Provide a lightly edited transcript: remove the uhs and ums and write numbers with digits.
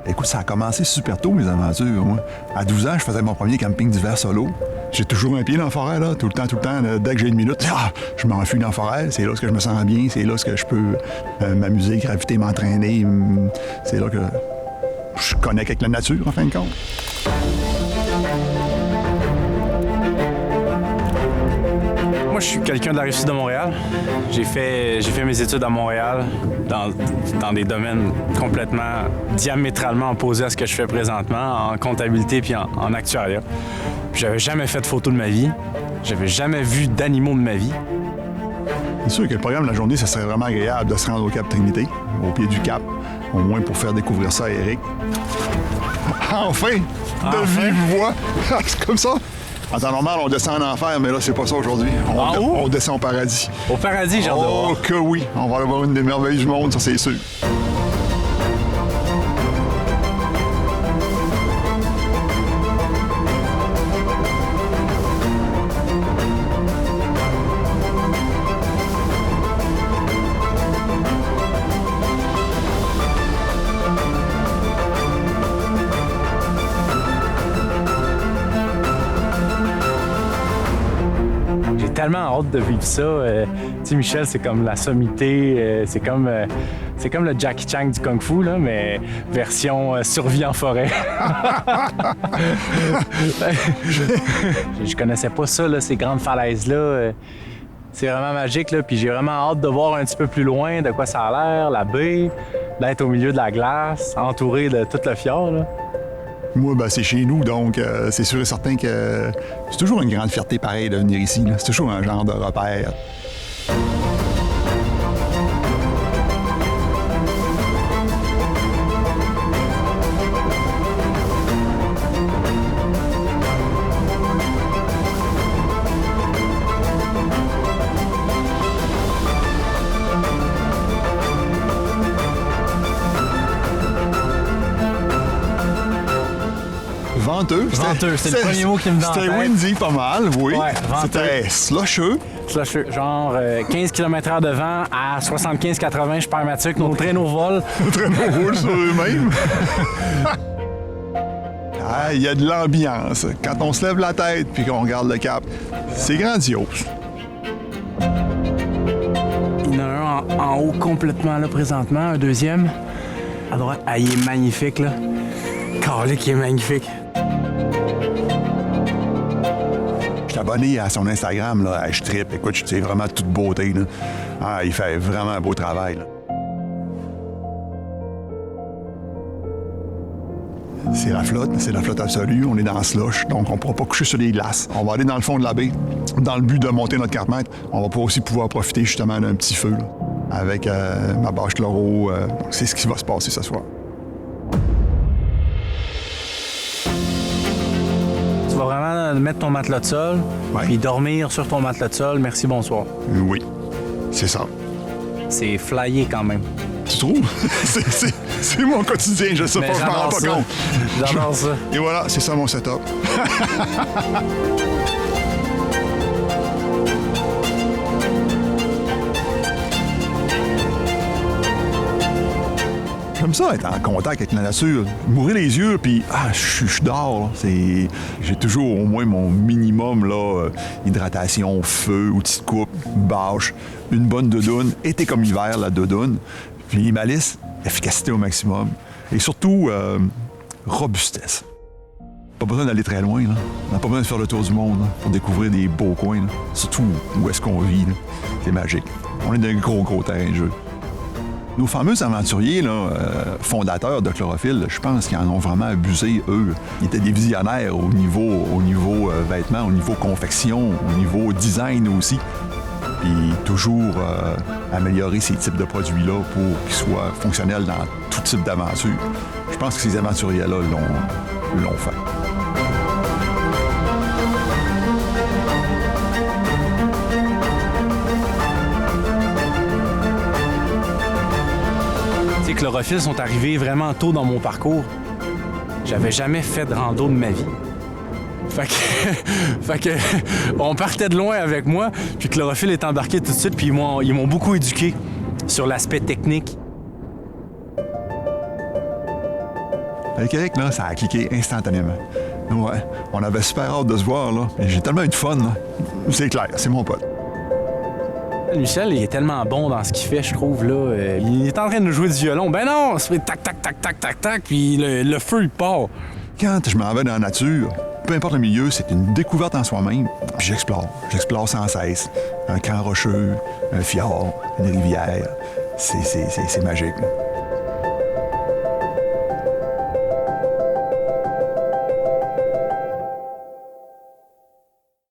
Écoute, ça a commencé super tôt, mes aventures, moi. À 12 ans, je faisais mon premier camping d'hiver solo. J'ai toujours un pied dans la forêt, là, tout le temps. Dès que j'ai une minute, je m'enfuis dans la forêt. C'est là que je me sens bien, c'est là que je peux m'amuser, graviter, m'entraîner. C'est là que je connecte avec la nature, en fin de compte. Moi, je suis quelqu'un de la Rive-Sud de Montréal. J'ai fait mes études à Montréal dans des domaines complètement diamétralement opposés à ce que je fais présentement, en comptabilité puis en actuariat. J'avais jamais fait de photo de ma vie. J'avais jamais vu d'animaux de ma vie. C'est sûr que le programme de la journée, ça serait vraiment agréable de se rendre au Cap Trinité, au pied du Cap, au moins pour faire découvrir ça à Éric. Enfin! De vive voix! C'est comme ça! En temps normal, on descend en enfer, mais là, c'est pas ça aujourd'hui. On descend au paradis. Au paradis, j'ai hâte de voir. Oh que oui! On va aller voir une des merveilles du monde, ça c'est sûr. Tellement hâte de vivre ça. Tu sais, Michel, c'est comme la sommité, c'est comme le Jackie Chan du Kung Fu, là, mais version survie en forêt. Je connaissais pas ça, là, ces grandes falaises-là. C'est vraiment magique, là, puis j'ai vraiment hâte de voir un petit peu plus loin de quoi ça a l'air, la baie, d'être au milieu de la glace, entouré de tout le fjord, là. Moi, ben, c'est chez nous, donc c'est sûr et certain que c'est toujours une grande fierté pareil de venir ici. C'est toujours un genre de repère. Venteux. C'est le premier mot qui me vient en tête. C'était windy pas mal, oui. Ouais, venteux. C'était slusheux. Slusheux. Genre 15 km/h de vent à 75-80, je perds ma tuque. Nos traîneaux volent. Nos traîneaux roulent sur eux-mêmes. Il y a de l'ambiance. Quand on se lève la tête puis qu'on regarde le cap, c'est grandiose. Il y en a un en haut complètement là présentement, un deuxième. À droite. Ah, il est magnifique, là. Calique, il est magnifique. Je suis abonné à son Instagram, là, je trippe. Écoute, c'est vraiment toute beauté, là. Il fait vraiment un beau travail, là. C'est la flotte absolue. On est dans la slush, donc on ne pourra pas coucher sur les glaces. On va aller dans le fond de la baie, dans le but de monter notre 4 mètres. On va aussi pouvoir profiter justement d'un petit feu, là, avec ma bâche chloro. C'est ce qui va se passer ce soir. Tu vas vraiment mettre ton matelas de sol, puis dormir sur ton matelas de sol. Merci, bonsoir. Oui, c'est ça. C'est flyé quand même. Tu trouves? c'est mon quotidien, je sais pas, je m'en rends pas compte. J'adore ça. Et voilà, c'est ça mon setup. J'aime ça, être en contact avec la nature. M'ouvrir les yeux, puis je dors. J'ai toujours au moins mon minimum, là, hydratation, feu, outils de coupe, bâche, une bonne doudoune, été comme hiver, la doudoune. Puis malice, efficacité au maximum. Et surtout, robustesse. Pas besoin d'aller très loin, là. On n'a pas besoin de faire le tour du monde, là, pour découvrir des beaux coins, là. Surtout où est-ce qu'on vit, là. C'est magique. On est dans un gros terrain de jeu. Nos fameux aventuriers, là, fondateurs de Chlorophylle, je pense qu'ils en ont vraiment abusé, eux. Ils étaient des visionnaires au niveau vêtements, au niveau confection, au niveau design aussi. Puis toujours améliorer ces types de produits-là pour qu'ils soient fonctionnels dans tout type d'aventure. Je pense que ces aventuriers-là l'ont fait. Chlorophylle sont arrivés vraiment tôt dans mon parcours. J'avais jamais fait de rando de ma vie. Fait que on partait de loin avec moi, puis Chlorophylle est embarqué tout de suite, puis ils m'ont beaucoup éduqué sur l'aspect technique. Avec Eric, là, ça a cliqué instantanément. Ouais, on avait super hâte de se voir, là. Et j'ai tellement eu de fun, là. C'est clair, c'est mon pote. Michel, il est tellement bon dans ce qu'il fait, je trouve, là. Il est en train de jouer du violon. Ben non, c'est tac, tac, tac, tac, tac, tac, puis le feu, il part. Quand je m'en vais dans la nature, peu importe le milieu, c'est une découverte en soi-même. Puis j'explore. J'explore sans cesse. Un camp rocheux, un fjord, une rivière. C'est magique.